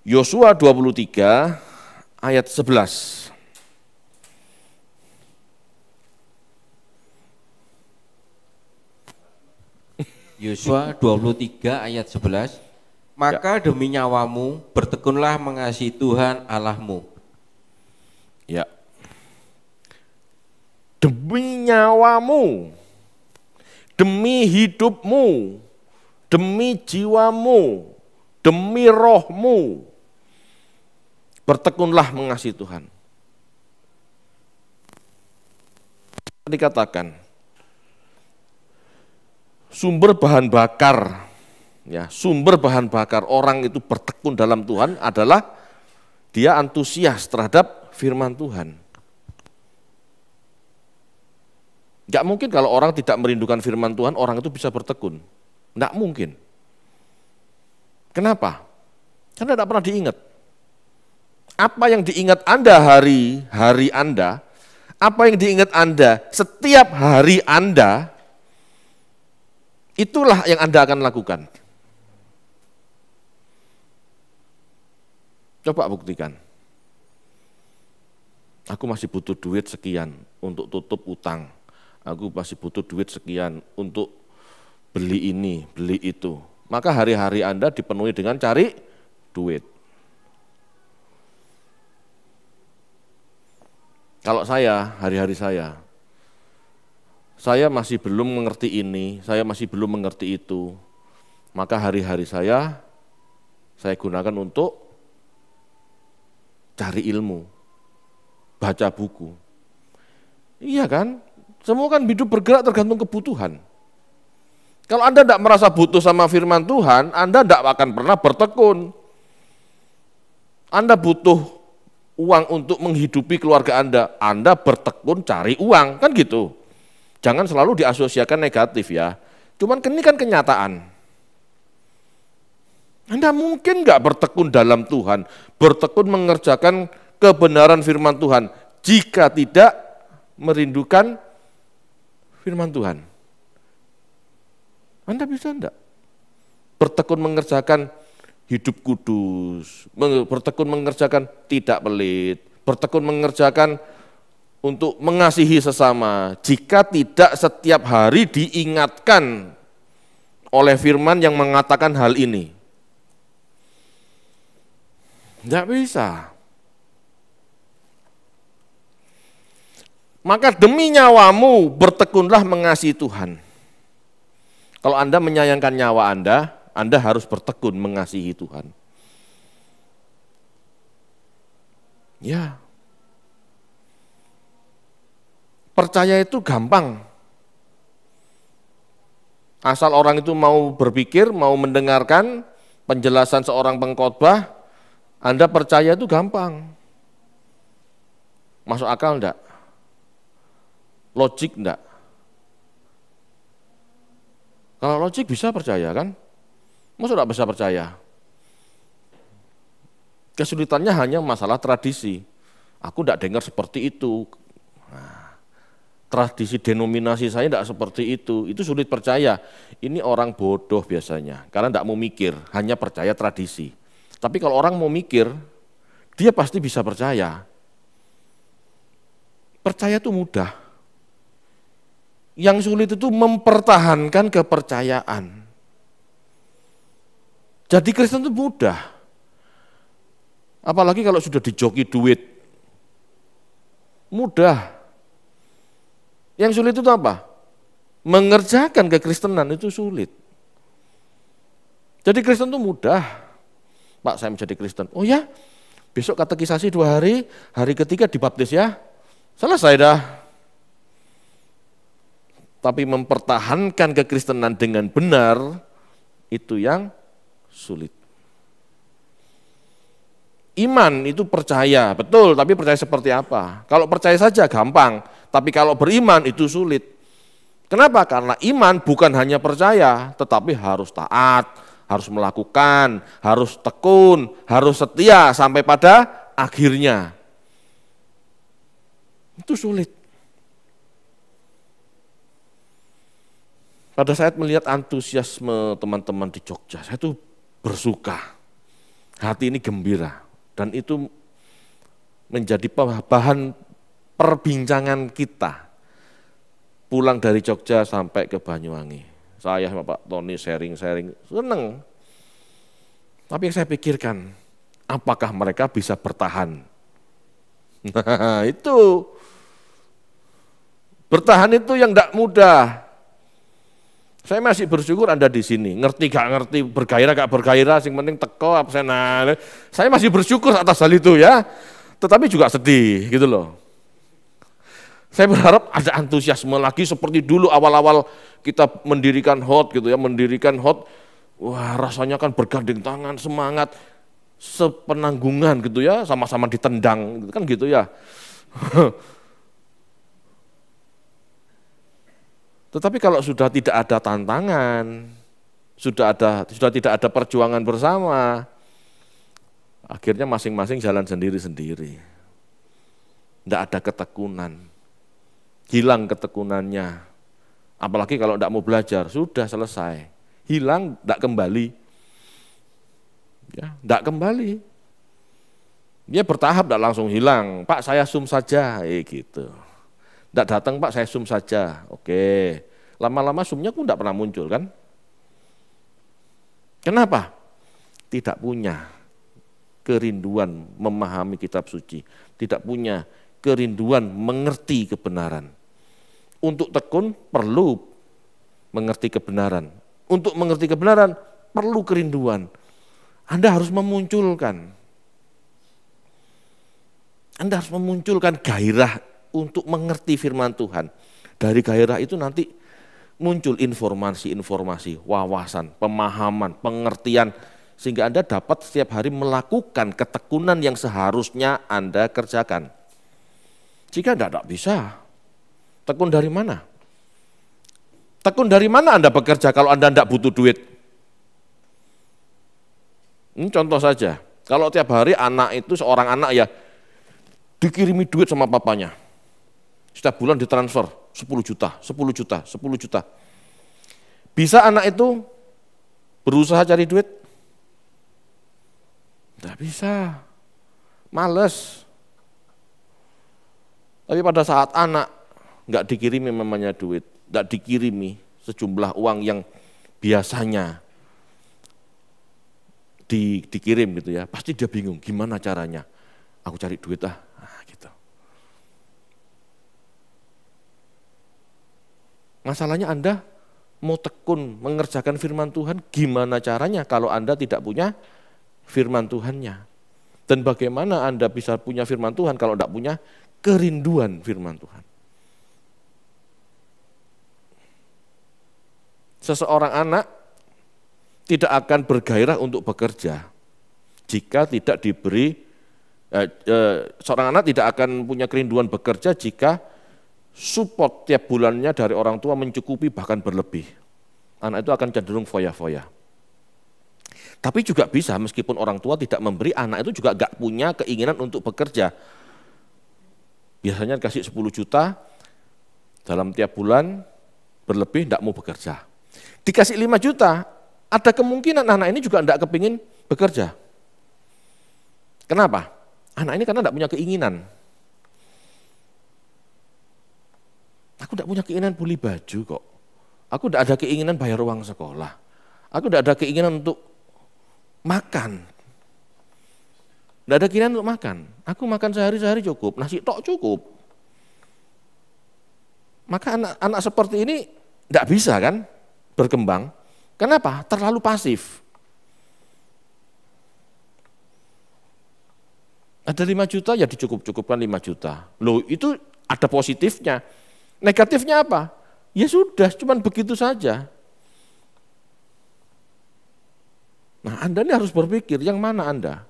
Yosua 23 ayat 11. Yosua 23 ayat 11. Maka demi nyawamu bertekunlah mengasihi Tuhan Allahmu. Ya. Demi nyawamu, demi hidupmu, demi jiwamu, demi rohmu, bertekunlah mengasihi Tuhan. Dikatakan, sumber bahan bakar, ya, sumber bahan bakar orang itu bertekun dalam Tuhan adalah dia antusias terhadap firman Tuhan. Enggak mungkin kalau orang tidak merindukan firman Tuhan, orang itu bisa bertekun. Enggak mungkin. Kenapa? Karena tidak pernah diingat. Apa yang diingat Anda hari Anda, apa yang diingat Anda setiap hari Anda, itulah yang Anda akan lakukan. Coba buktikan. Aku masih butuh duit sekian untuk tutup utang. Aku masih butuh duit sekian untuk beli ini, beli itu. Maka hari-hari Anda dipenuhi dengan cari duit. Kalau saya, hari-hari saya masih belum mengerti ini, saya masih belum mengerti itu. Maka hari-hari saya gunakan untuk cari ilmu, baca buku. Iya kan? Semua kan hidup bergerak tergantung kebutuhan. Kalau Anda tidak merasa butuh sama firman Tuhan, Anda tidak akan pernah bertekun. Anda butuh uang untuk menghidupi keluarga Anda bertekun cari uang, kan gitu. Jangan selalu diasosiasikan negatif ya. Cuman ini kan kenyataan. Anda mungkin nggak bertekun dalam Tuhan, bertekun mengerjakan kebenaran firman Tuhan, jika tidak merindukan firman Tuhan. Anda bisa enggak bertekun mengerjakan hidup kudus, bertekun mengerjakan tidak pelit, bertekun mengerjakan untuk mengasihi sesama, jika tidak setiap hari diingatkan oleh firman yang mengatakan hal ini? Enggak bisa. Maka demi nyawamu bertekunlah mengasihi Tuhan. Kalau Anda menyayangkan nyawa Anda harus bertekun mengasihi Tuhan. Ya. Percaya itu gampang. Asal orang itu mau berpikir, mau mendengarkan penjelasan seorang pengkhotbah, Anda percaya itu gampang. Masuk akal enggak? Logik enggak? Kalau logik bisa percaya kan? Masa enggak bisa percaya? Kesulitannya hanya masalah tradisi. Aku enggak dengar seperti itu. Nah, tradisi denominasi saya enggak seperti itu sulit percaya. Ini orang bodoh biasanya, karena enggak mau mikir, hanya percaya tradisi. Tapi kalau orang mau mikir, dia pasti bisa percaya. Percaya itu mudah. Yang sulit itu mempertahankan kepercayaan. Jadi Kristen itu mudah. Apalagi kalau sudah dijoki duit. Mudah. Yang sulit itu apa? Mengerjakan kekristenan itu sulit. Jadi Kristen itu mudah. Pak, saya menjadi Kristen. Oh ya, besok katekisasi 2 hari, hari ketiga dibaptis ya. Selesai dah. Tapi mempertahankan kekristenan dengan benar, itu yang sulit. Iman itu percaya, betul, tapi percaya seperti apa? Kalau percaya saja gampang, tapi kalau beriman itu sulit. Kenapa? Karena iman bukan hanya percaya, tetapi harus taat, harus melakukan, harus tekun, harus setia sampai pada akhirnya. Itu sulit. Pada saat melihat antusiasme teman-teman di Jogja, saya tuh bersuka. hati ini gembira. Dan itu menjadi bahan perbincangan kita. Pulang dari Jogja sampai ke Banyuwangi. Saya sama Pak Tony sharing-sharing, seneng. Tapi yang saya pikirkan, apakah mereka bisa bertahan? Nah itu, bertahan itu yang tidak mudah. Saya masih bersyukur Anda di sini, ngerti gak ngerti, bergairah gak bergairah, yang penting teko absenan. Saya masih bersyukur atas hal itu ya, tetapi juga sedih gitu loh. Saya berharap ada antusiasme lagi seperti dulu awal-awal kita mendirikan HOT gitu ya, mendirikan HOT, wah rasanya kan bergandeng tangan, semangat, sepenanggungan gitu ya, sama-sama ditendang gitu kan gitu ya. Tetapi kalau sudah tidak ada tantangan, sudah tidak ada perjuangan bersama, akhirnya masing-masing jalan sendiri-sendiri. Tidak ada ketekunan. Hilang ketekunannya, apalagi kalau tidak mau belajar, sudah selesai, hilang, tidak kembali, ya, tidak kembali, dia bertahap, tidak langsung hilang, Pak saya sum saja, gitu, tidak datang Pak saya sum saja, oke, lama-lama sumnya pun tidak pernah muncul kan, kenapa? Tidak punya kerinduan memahami kitab suci, tidak punya kerinduan mengerti kebenaran. Untuk tekun perlu mengerti kebenaran. Untuk mengerti kebenaran perlu kerinduan. Anda harus memunculkan. Anda harus memunculkan gairah untuk mengerti firman Tuhan. Dari gairah itu nanti muncul informasi-informasi, wawasan, pemahaman, pengertian, sehingga Anda dapat setiap hari melakukan ketekunan yang seharusnya Anda kerjakan. Jika tidak bisa, tekun dari mana? Tekun dari mana Anda bekerja kalau Anda tidak butuh duit? Ini contoh saja, kalau tiap hari anak itu, seorang anak ya, dikirimi duit sama papanya. Setiap bulan ditransfer 10 juta, 10 juta, 10 juta. Bisa anak itu berusaha cari duit? Tidak bisa, males. Tapi pada saat anak nggak dikirimi mamanya duit, nggak dikirimi sejumlah uang yang biasanya dikirim gitu ya, pasti dia bingung gimana caranya. Aku cari duit gitu. Masalahnya Anda mau tekun mengerjakan firman Tuhan, gimana caranya kalau Anda tidak punya firman Tuhannya? Dan bagaimana Anda bisa punya firman Tuhan kalau tidak punya kerinduan firman Tuhan? Seseorang anak tidak akan bergairah untuk bekerja jika tidak diberi, seorang anak tidak akan punya kerinduan bekerja jika support tiap bulannya dari orang tua mencukupi bahkan berlebih. Anak itu akan cenderung foya-foya. Tapi juga bisa meskipun orang tua tidak memberi, anak itu juga gak punya keinginan untuk bekerja. Biasanya dikasih 10 juta, dalam tiap bulan berlebih tidak mau bekerja. Dikasih 5 juta, ada kemungkinan anak ini juga tidak kepingin bekerja. Kenapa? Anak ini karena tidak punya keinginan. Aku tidak punya keinginan beli baju kok. Aku tidak ada keinginan bayar uang sekolah. Aku tidak ada keinginan untuk makan. Tidak ada keinginan untuk makan. Aku makan sehari-sehari cukup, nasi tok cukup. Maka anak-anak seperti ini tidak bisa kan berkembang. Kenapa? Terlalu pasif. Ada 5 juta ya dicukup-cukupkan 5 juta. Loh itu ada positifnya. Negatifnya apa? Ya sudah, cuman begitu saja. Nah Anda ini harus berpikir yang mana Anda?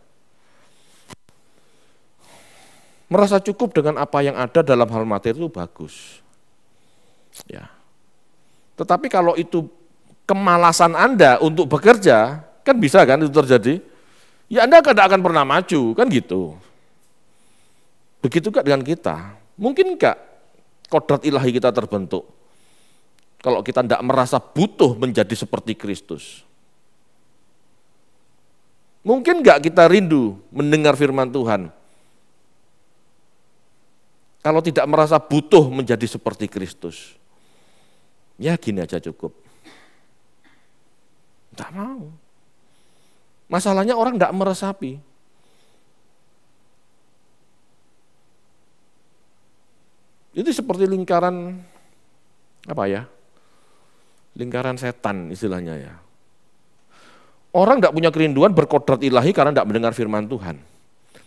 Merasa cukup dengan apa yang ada dalam hal materi itu bagus. Ya. Tetapi kalau itu kemalasan Anda untuk bekerja, kan bisa kan itu terjadi? Ya Anda tidak akan pernah maju, kan gitu. Begitu kan dengan kita. Mungkin enggak kodrat ilahi kita terbentuk kalau kita tidak merasa butuh menjadi seperti Kristus. Mungkin enggak kita rindu mendengar firman Tuhan? Kalau tidak merasa butuh menjadi seperti Kristus. Ya gini aja cukup. Enggak mau. Masalahnya orang enggak meresapi. Itu seperti lingkaran, apa ya? Lingkaran setan istilahnya ya. Orang tidak punya kerinduan berkodrat ilahi karena tidak mendengar firman Tuhan.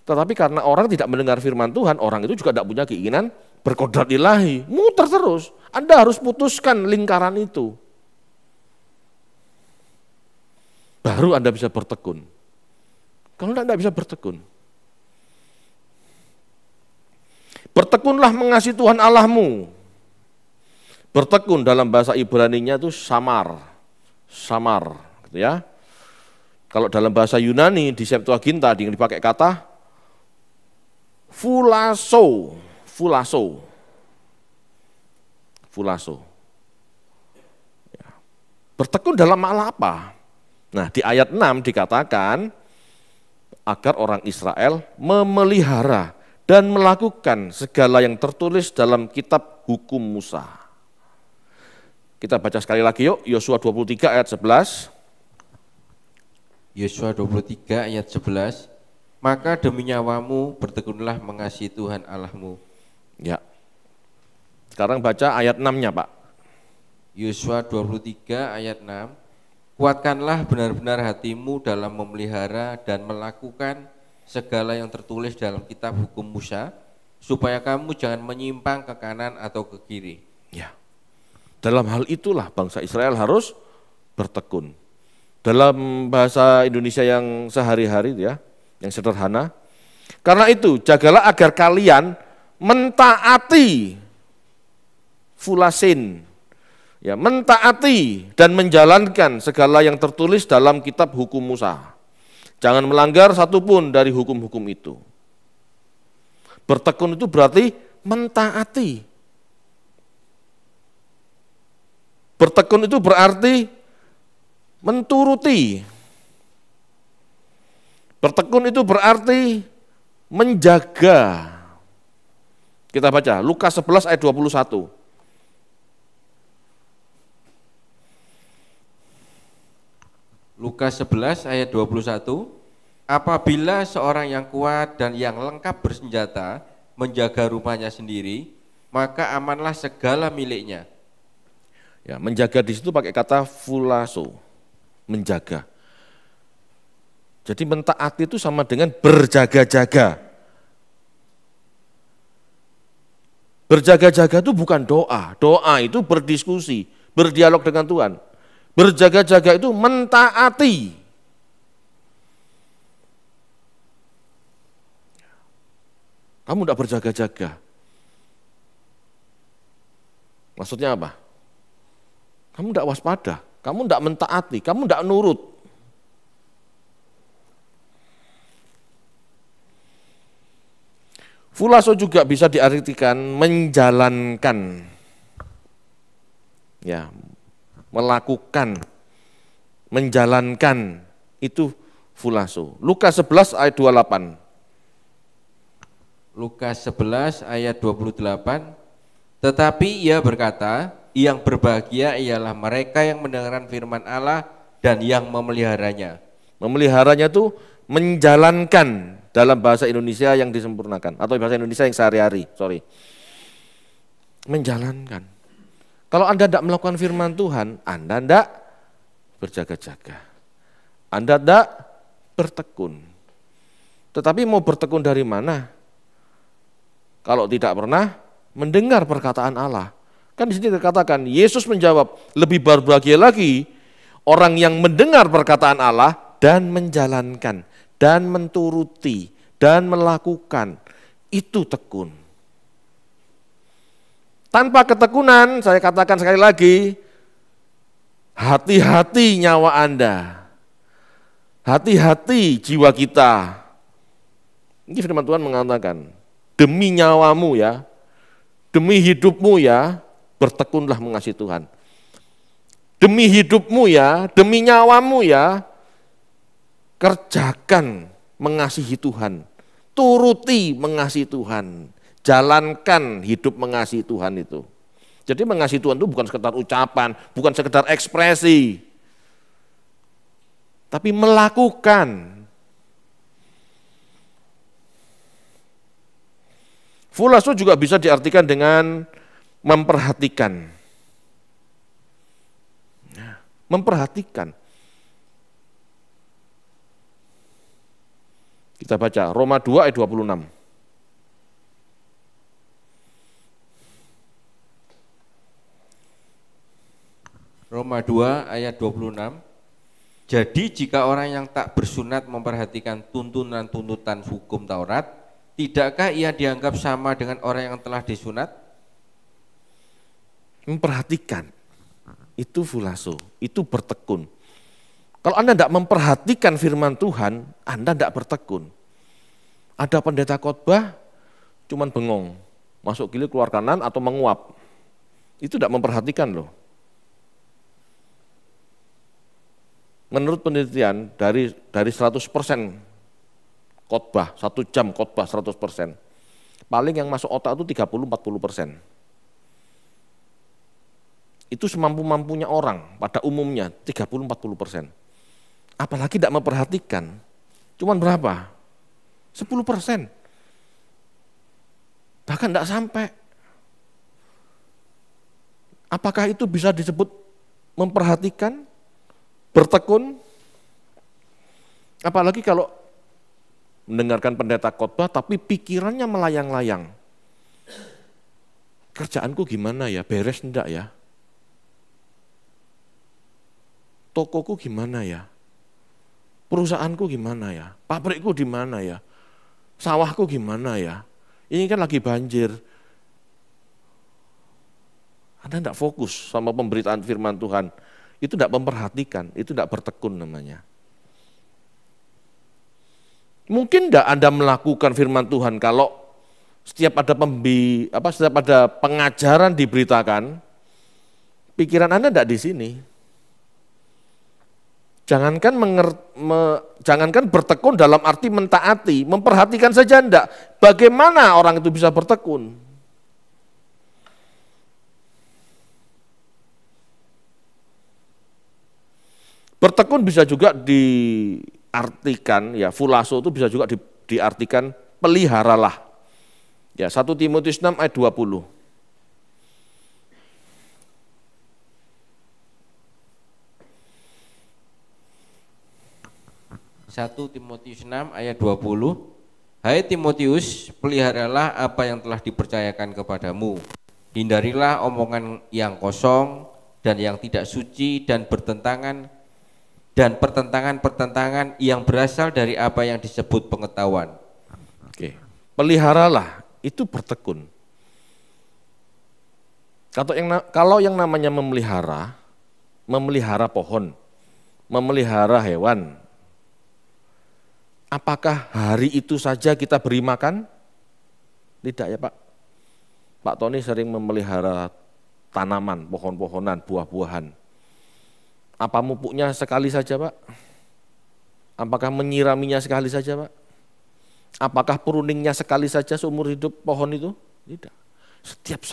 Tetapi karena orang tidak mendengar firman Tuhan, orang itu juga tidak punya keinginan berkodrat ilahi. Muter terus. Anda harus putuskan lingkaran itu. Baru Anda bisa bertekun. Kalau tidak bisa bertekun. Bertekunlah mengasihi Tuhan Allahmu. Bertekun dalam bahasa Ibrani-nya itu samar. Samar, gitu ya. Kalau dalam bahasa Yunani di Septuaginta dipakai kata fulaso, fulaso, fulaso. Ya. Bertekun dalam hal apa? Nah di ayat 6 dikatakan agar orang Israel memelihara dan melakukan segala yang tertulis dalam kitab hukum Musa. Kita baca sekali lagi yuk, Yosua 23 ayat 11. Yosua 23 ayat 11, maka demi nyawamu bertekunlah mengasihi Tuhan Allahmu. Ya. Sekarang baca ayat 6-nya, Pak. Yosua 23 ayat 6, kuatkanlah benar-benar hatimu dalam memelihara dan melakukan segala yang tertulis dalam kitab hukum Musa, supaya kamu jangan menyimpang ke kanan atau ke kiri. Ya. Dalam hal itulah bangsa Israel harus bertekun. Dalam bahasa Indonesia yang sehari-hari ya, yang sederhana. Karena itu, jagalah agar kalian mentaati fulasin, ya, mentaati dan menjalankan segala yang tertulis dalam kitab hukum Musa. Jangan melanggar satupun dari hukum-hukum itu. Bertekun itu berarti mentaati. Bertekun itu berarti menturuti. Bertekun itu berarti menjaga. Kita baca Lukas 11 ayat 21. Lukas 11 ayat 21, apabila seorang yang kuat dan yang lengkap bersenjata menjaga rumahnya sendiri, maka amanlah segala miliknya. Ya, menjaga di situ pakai kata fulaso. Menjaga. Jadi mentaati itu sama dengan berjaga-jaga. Berjaga-jaga itu bukan doa. Doa itu berdiskusi, berdialog dengan Tuhan. Berjaga-jaga itu mentaati. Kamu tidak berjaga-jaga. Maksudnya apa? Kamu tidak waspada. Kamu tidak mentaati, kamu tidak nurut. Fulaso juga bisa diartikan menjalankan, ya, melakukan, menjalankan, itu fulaso. Lukas 11 ayat 28. Lukas 11 ayat 28, tetapi ia berkata, yang berbahagia ialah mereka yang mendengarkan firman Allah dan yang memeliharanya. Memeliharanya itu menjalankan dalam bahasa Indonesia yang disempurnakan atau bahasa Indonesia yang sehari-hari, menjalankan. Kalau Anda tidak melakukan firman Tuhan, Anda tidak berjaga-jaga. Anda tidak bertekun. Tetapi mau bertekun dari mana? Kalau tidak pernah mendengar perkataan Allah. Kan di sini dikatakan, Yesus menjawab, lebih berbahagia lagi orang yang mendengar perkataan Allah dan menjalankan, dan menturuti, dan melakukan. Itu tekun. Tanpa ketekunan, saya katakan sekali lagi, hati-hati nyawa Anda. Hati-hati jiwa kita. Ini firman Tuhan mengatakan, demi nyawamu ya, demi hidupmu ya, bertekunlah mengasihi Tuhan. Demi hidupmu ya, demi nyawamu ya, kerjakan mengasihi Tuhan, turuti mengasihi Tuhan, jalankan hidup mengasihi Tuhan itu. Jadi mengasihi Tuhan itu bukan sekedar ucapan, bukan sekedar ekspresi, tapi melakukan. Fulaso juga bisa diartikan dengan memperhatikan. Memperhatikan. Kita baca Roma 2 ayat 26. Roma 2 ayat 26. Jadi jika orang yang tak bersunat memperhatikan tuntunan-tuntutan hukum Taurat, tidakkah ia dianggap sama dengan orang yang telah disunat? Memperhatikan, itu fulaso, itu bertekun. Kalau Anda tidak memperhatikan firman Tuhan, Anda tidak bertekun. Ada pendeta khotbah, cuman bengong, masuk kiri keluar kanan atau menguap. Itu tidak memperhatikan loh. Menurut penelitian dari 100% khotbah, 1 jam khotbah 100%. Paling yang masuk otak itu 30-40%. Itu semampu-mampunya orang pada umumnya 30-40%. Apalagi tidak memperhatikan, cuman berapa? 10%. Bahkan tidak sampai. Apakah itu bisa disebut memperhatikan, bertekun? Apalagi kalau mendengarkan pendeta khotbah tapi pikirannya melayang-layang. Kerjaanku gimana ya? Beres enggak ya? Tokoku gimana ya? Perusahaanku gimana ya? Pabrikku di mana ya? Sawahku gimana ya? Ini kan lagi banjir. Anda tidak fokus sama pemberitaan firman Tuhan. Itu tidak memperhatikan, itu tidak bertekun namanya. Mungkin tidak Anda melakukan firman Tuhan kalau setiap ada pengajaran diberitakan, pikiran Anda tidak di sini. Jangankan bertekun dalam arti mentaati, memperhatikan saja enggak. Bagaimana orang itu bisa bertekun? Bertekun bisa juga diartikan, ya fulaso itu bisa juga diartikan peliharalah. Ya 1 Timotius 6 ayat 20. 1 Timotius 6 ayat 20. Hai Timotius, peliharalah apa yang telah dipercayakan kepadamu. Hindarilah omongan yang kosong dan yang tidak suci dan pertentangan yang berasal dari apa yang disebut pengetahuan. Oke. Peliharalah, itu bertekun. Kalau yang namanya memelihara pohon, memelihara hewan, apakah hari itu saja kita beri makan? Tidak ya Pak. Pak Tony sering memelihara tanaman, pohon-pohonan, buah-buahan. Apa mupuknya sekali saja Pak? Apakah menyiraminya sekali saja Pak? Apakah pruningnya sekali saja seumur hidup pohon itu? Tidak. Setiap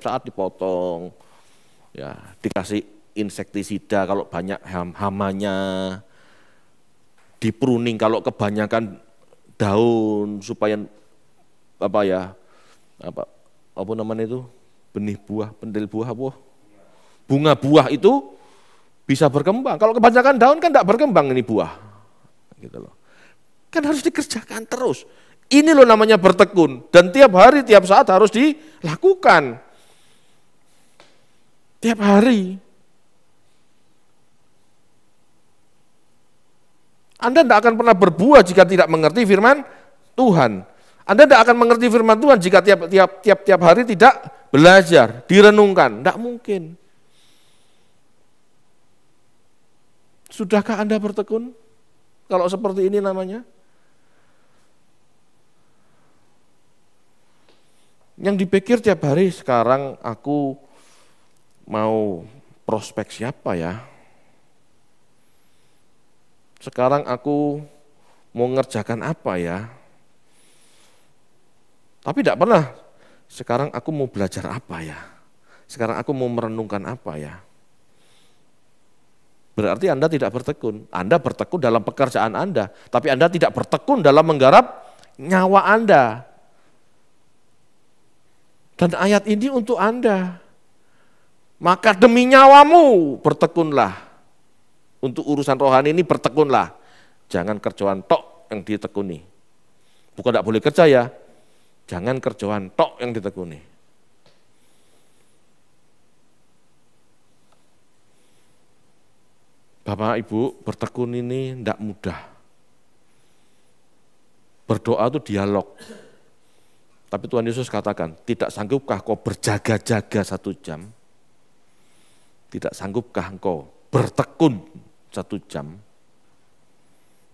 saat dipotong, ya dikasih insektisida kalau banyak hamanya, dipruning kalau kebanyakan daun supaya benih buah, pentil buah bunga buah itu bisa berkembang. Kalau kebanyakan daun kan tidak berkembang ini buah, gitu loh. Kan harus dikerjakan terus. Ini loh namanya bertekun dan tiap hari, tiap saat harus dilakukan. Tiap hari. Anda tidak akan pernah berbuah jika tidak mengerti firman Tuhan. Anda tidak akan mengerti firman Tuhan jika tiap hari tidak belajar, direnungkan. Tidak mungkin. Sudahkah Anda bertekun? Kalau seperti ini namanya. Yang dipikir tiap hari sekarang aku mau prospek siapa ya? sekarang aku mau ngerjakan apa ya? Tapi tidak pernah, sekarang aku mau belajar apa ya? Sekarang aku mau merenungkan apa ya? Berarti Anda tidak bertekun. Anda bertekun dalam pekerjaan Anda, tapi Anda tidak bertekun dalam menggarap nyawa Anda. Dan ayat ini untuk Anda. Maka demi nyawamu bertekunlah. Untuk urusan rohani ini bertekunlah. Jangan kerjaan tok yang ditekuni. Bukan tidak boleh kerja ya. Jangan kerjaan tok yang ditekuni. Bapak Ibu, bertekun ini tidak mudah. Berdoa itu dialog. Tapi Tuhan Yesus katakan, tidak sanggupkah kau berjaga-jaga 1 jam? Tidak sanggupkah engkau bertekun 1 jam?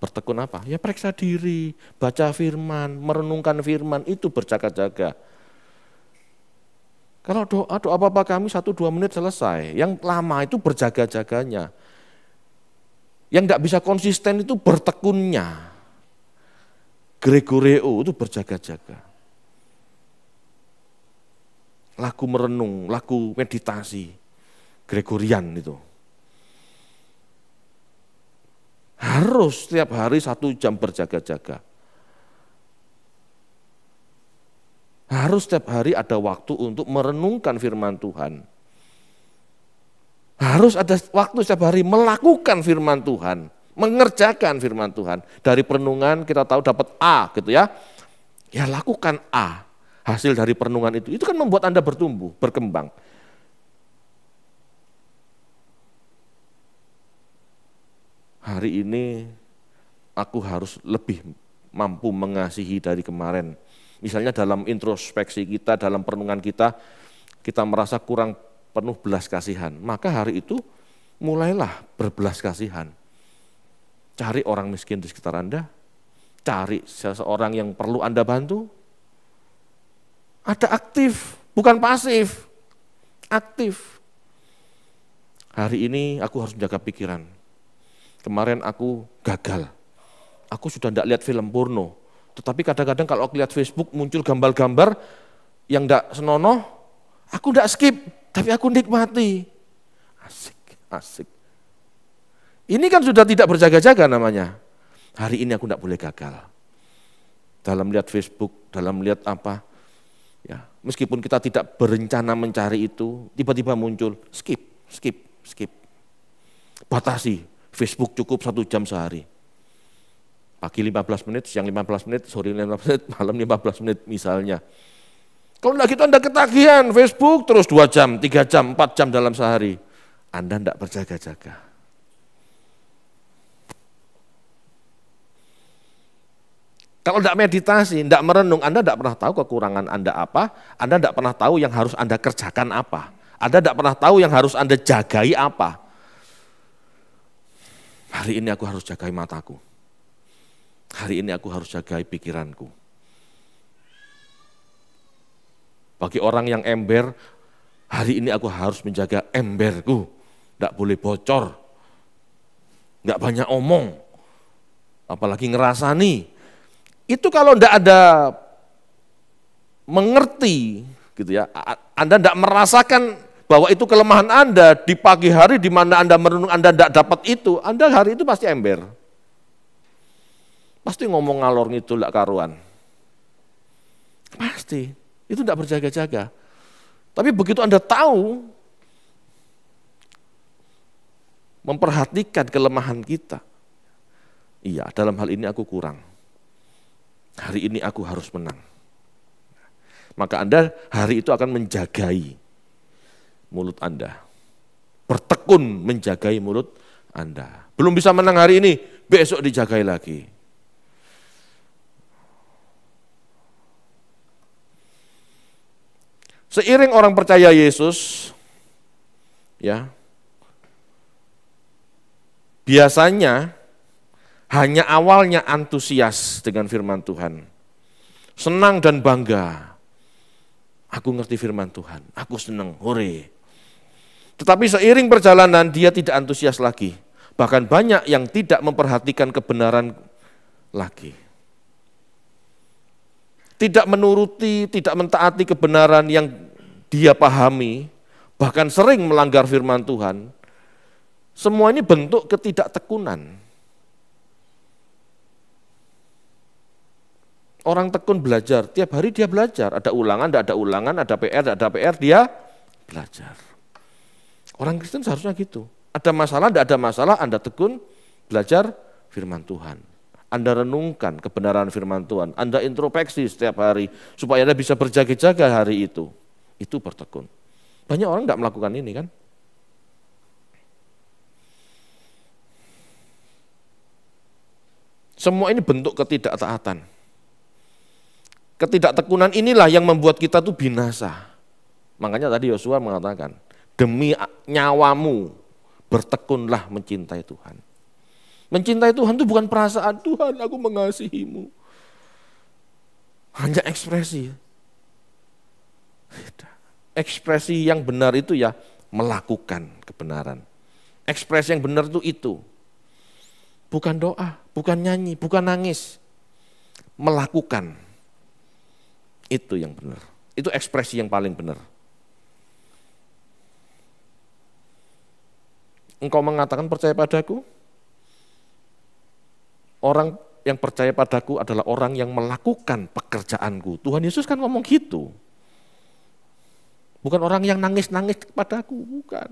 Bertekun apa? Ya periksa diri, baca firman, merenungkan firman, itu berjaga-jaga. Kalau doa Bapa kami 1-2 menit selesai, yang lama itu berjaga-jaganya. Yang tidak bisa konsisten itu bertekunnya. Gregoreo itu berjaga-jaga. Lagu merenung, lagu meditasi, Gregorian itu. Harus setiap hari 1 jam berjaga-jaga. Harus setiap hari ada waktu untuk merenungkan firman Tuhan. Harus ada waktu setiap hari melakukan firman Tuhan, mengerjakan firman Tuhan. Dari perenungan kita tahu dapat A gitu ya. Ya lakukan A. Hasil dari perenungan itu kan membuat Anda bertumbuh, berkembang. Hari ini aku harus lebih mampu mengasihi dari kemarin. Misalnya dalam introspeksi kita, dalam perenungan kita merasa kurang penuh belas kasihan. Maka hari itu mulailah berbelas kasihan. Cari orang miskin di sekitar Anda, cari seseorang yang perlu Anda bantu. Ada aktif, bukan pasif, aktif. Hari ini aku harus menjaga pikiran. Kemarin aku gagal, aku sudah tidak lihat film porno. Tetapi kadang-kadang kalau aku lihat Facebook muncul gambar-gambar yang tidak senonoh, aku tidak skip, tapi aku nikmati. Asik. Ini kan sudah tidak berjaga-jaga namanya. Hari ini aku tidak boleh gagal. Dalam lihat Facebook, dalam lihat apa. Ya, meskipun kita tidak berencana mencari itu, tiba-tiba muncul, skip. Batasi, Facebook cukup 1 jam sehari. Pagi 15 menit, siang 15 menit, sore 15 menit, malam 15 menit misalnya. Kalau tidak gitu Anda ketagihan Facebook terus 2 jam, 3 jam, 4 jam dalam sehari. Anda tidak berjaga-jaga. Kalau tidak meditasi, tidak merenung, Anda tidak pernah tahu kekurangan Anda apa, Anda tidak pernah tahu yang harus Anda kerjakan apa, Anda tidak pernah tahu yang harus Anda jagai apa. Hari ini aku harus jagai mataku. Hari ini aku harus jagai pikiranku. Bagi orang yang ember, hari ini aku harus menjaga emberku. Tidak boleh bocor, tidak banyak omong, apalagi ngerasani. Itu kalau tidak ada mengerti, gitu ya, Anda tidak merasakan bahwa itu kelemahan Anda di pagi hari di mana Anda merenung, Anda tidak dapat itu, Anda hari itu pasti ember. Pasti ngomong ngalor ngidul tidak karuan. Pasti, itu tidak berjaga-jaga. Tapi begitu Anda tahu, memperhatikan kelemahan kita, iya dalam hal ini aku kurang. Hari ini aku harus menang. Maka Anda hari itu akan menjagai mulut Anda. Bertekun menjagai mulut Anda. Belum bisa menang hari ini, besok dijagai lagi. Seiring orang percaya Yesus, ya, biasanya hanya awalnya antusias dengan firman Tuhan. Senang dan bangga. Aku ngerti firman Tuhan, aku senang, hore. Tetapi seiring perjalanan dia tidak antusias lagi. Bahkan banyak yang tidak memperhatikan kebenaran lagi. Tidak menuruti, tidak mentaati kebenaran yang dia pahami, bahkan sering melanggar firman Tuhan. Semua ini bentuk ketidaktekunan. Orang tekun belajar, tiap hari dia belajar. Ada ulangan, tidak ada ulangan, ada PR, tidak ada PR, dia belajar. Orang Kristen seharusnya gitu. Ada masalah, tidak ada masalah, Anda tekun belajar firman Tuhan. Anda renungkan kebenaran firman Tuhan. Anda introspeksi setiap hari, supaya Anda bisa berjaga-jaga hari itu. Itu bertekun. Banyak orang tidak melakukan ini kan. Semua ini bentuk ketidaktaatan. Ketidaktekunan inilah yang membuat kita tuh binasa. Makanya tadi Yosua mengatakan, demi nyawamu bertekunlah mencintai Tuhan. Mencintai Tuhan itu bukan perasaan, Tuhan aku mengasihimu. Hanya ekspresi. Ekspresi yang benar itu ya melakukan kebenaran. Ekspresi yang benar itu. Bukan doa, bukan nyanyi, bukan nangis. Melakukan. Itu yang benar. Itu ekspresi yang paling benar. Engkau mengatakan percaya padaku? Orang yang percaya padaku adalah orang yang melakukan pekerjaanku. Tuhan Yesus kan ngomong gitu. Bukan orang yang nangis-nangis kepadaku, bukan.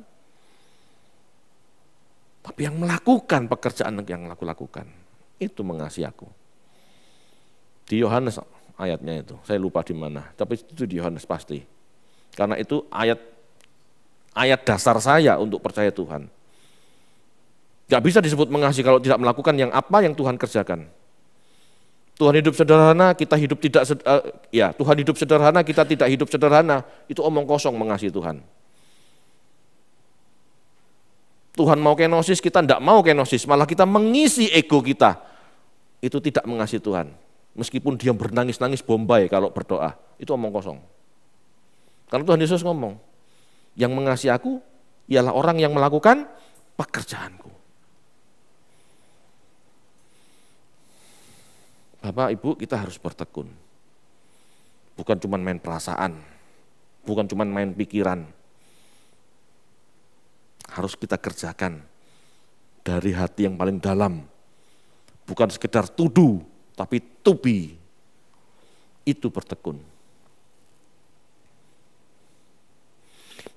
Tapi yang melakukan pekerjaan yang aku lakukan. Itu mengasihi aku. Di Yohanes ayatnya itu, saya lupa di mana, tapi itu di Yohanes pasti. Karena itu ayat dasar saya untuk percaya Tuhan. Gak bisa disebut mengasihi kalau tidak melakukan apa yang Tuhan kerjakan. Tuhan hidup sederhana, kita hidup tidak Tuhan hidup sederhana, kita tidak hidup sederhana, itu omong kosong mengasihi Tuhan. Tuhan mau kenosis, kita tidak mau kenosis, malah kita mengisi ego kita. Itu tidak mengasihi Tuhan. Meskipun dia bernangis-nangis bombay kalau berdoa, itu omong kosong. Karena Tuhan Yesus ngomong, yang mengasihi aku ialah orang yang melakukan pekerjaanku. Bapak, Ibu, kita harus bertekun. Bukan cuma main perasaan, bukan cuma main pikiran. Harus kita kerjakan dari hati yang paling dalam. Bukan sekedar tuduh, tapi to be. Itu bertekun.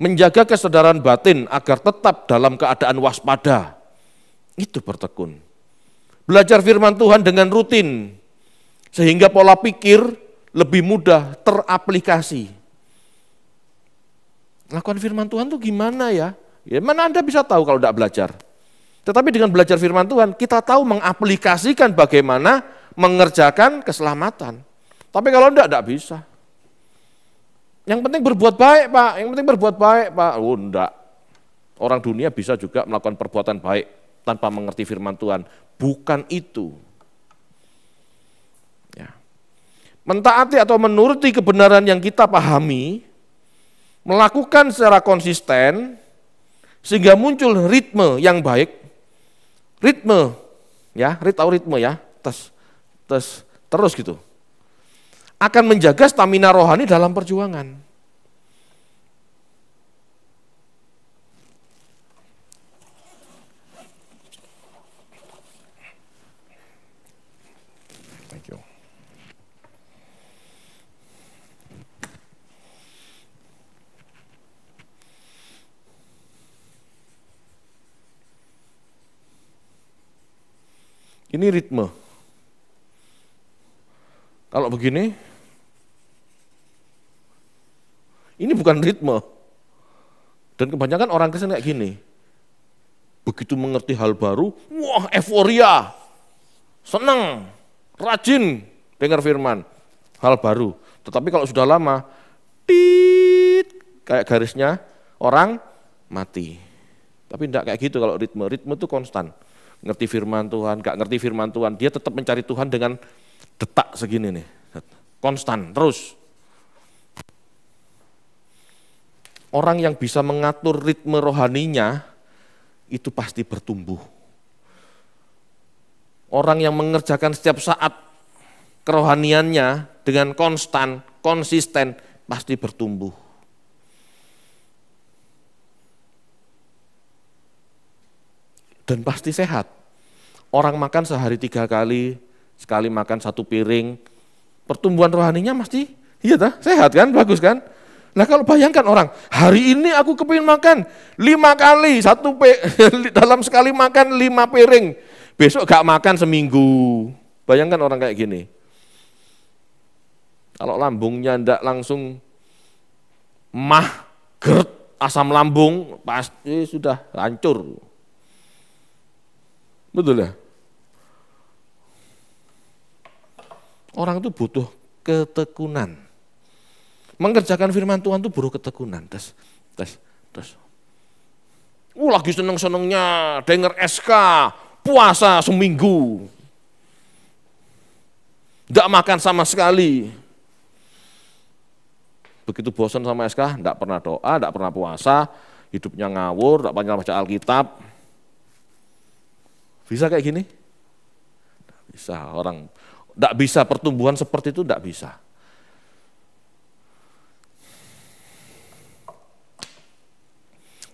Menjaga kesadaran batin agar tetap dalam keadaan waspada. Itu bertekun. Belajar firman Tuhan dengan rutin, sehingga pola pikir lebih mudah teraplikasi. Lakukan firman Tuhan itu gimana ya? Ya mana Anda bisa tahu kalau tidak belajar. Tetapi dengan belajar firman Tuhan, kita tahu mengaplikasikan bagaimana mengerjakan keselamatan. Tapi kalau tidak bisa. Yang penting berbuat baik, Pak. Yang penting berbuat baik, Pak. Oh, enggak. Orang dunia bisa juga melakukan perbuatan baik tanpa mengerti firman Tuhan. Bukan itu. Ya. Mentaati atau menuruti kebenaran yang kita pahami, melakukan secara konsisten, sehingga muncul ritme yang baik. Ritme, ya, tahu ritme ya, terus gitu. Akan menjaga stamina rohani dalam perjuangan. Thank you. Ini ritme. Kalau begini, ini bukan ritme. Dan kebanyakan orang Kristen kayak gini. Begitu mengerti hal baru, wah euforia, senang, rajin dengar firman, hal baru. Tetapi kalau sudah lama, kayak garisnya orang mati. Tapi enggak kayak gitu kalau ritme. Ritme itu konstan. Ngerti firman Tuhan, gak ngerti firman Tuhan, dia tetap mencari Tuhan dengan detak segini nih, konstan, terus. Orang yang bisa mengatur ritme rohaninya, itu pasti bertumbuh, Orang yang mengerjakan setiap saat kerohaniannya dengan konstan, konsisten, pasti bertumbuh. Dan pasti sehat. Orang makan sehari 3 kali, sekali makan 1 piring, pertumbuhan rohaninya pasti iya sehat kan, bagus kan? Nah kalau bayangkan orang, hari ini aku kepingin makan 5 kali, dalam sekali makan 5 piring, besok gak makan seminggu. Bayangkan orang kayak gini. Kalau lambungnya ndak langsung gerd, asam lambung, pasti sudah hancur. Betul ya? Orang itu butuh ketekunan. Mengerjakan firman Tuhan itu butuh ketekunan. Terus. Lagi seneng-senengnya denger SK, puasa seminggu. Enggak makan sama sekali. Begitu bosan sama SK, enggak pernah doa, enggak pernah puasa, hidupnya ngawur, enggak pernah baca Alkitab. Bisa kayak gini? Enggak bisa, orang enggak bisa pertumbuhan seperti itu, enggak bisa.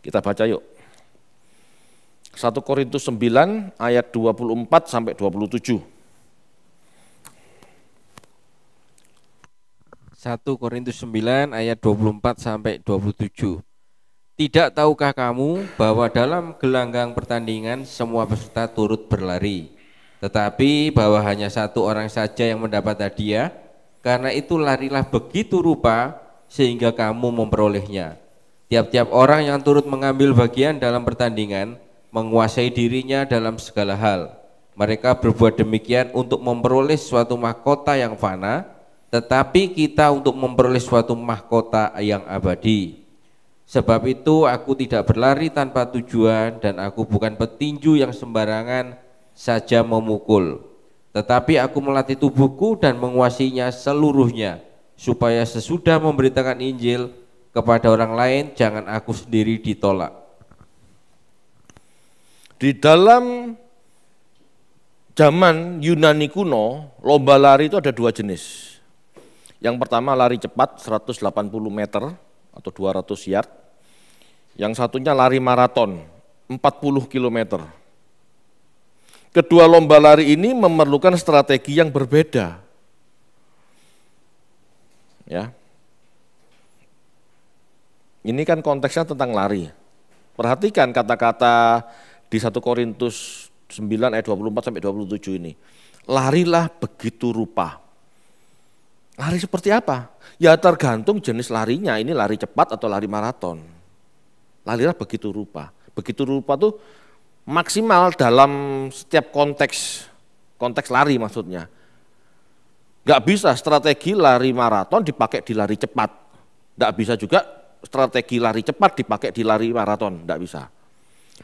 Kita baca yuk. 1 Korintus 9 ayat 24 sampai 27. 1 Korintus 9 ayat 24 sampai 27. Tidak tahukah kamu bahwa dalam gelanggang pertandingan semua peserta turut berlari, tetapi bahwa hanya 1 orang saja yang mendapat hadiah? Karena itu larilah begitu rupa sehingga kamu memperolehnya. Tiap-tiap orang yang turut mengambil bagian dalam pertandingan menguasai dirinya dalam segala hal. Mereka berbuat demikian untuk memperoleh suatu mahkota yang fana, tetapi kita untuk memperoleh suatu mahkota yang abadi. Sebab itu aku tidak berlari tanpa tujuan dan aku bukan petinju yang sembarangan saja memukul. Tetapi aku melatih tubuhku dan menguasainya seluruhnya, supaya sesudah memberitakan Injil kepada orang lain jangan aku sendiri ditolak. Di dalam zaman Yunani kuno, lomba lari itu ada 2 jenis. Yang pertama lari cepat 180 meter atau 200 yard. Yang satunya lari maraton 40 km. Kedua lomba lari ini memerlukan strategi yang berbeda. Ya. Ini kan konteksnya tentang lari. Perhatikan kata-kata di 1 Korintus 9 ayat 24 sampai 27 ini. Larilah begitu rupa. Lari seperti apa? Ya tergantung jenis larinya, ini lari cepat atau lari maraton. Larilah begitu rupa. Begitu rupa tuh maksimal dalam setiap konteks lari maksudnya. Gak bisa strategi lari maraton dipakai di lari cepat. Gak bisa juga strategi lari cepat dipakai di lari maraton, gak bisa.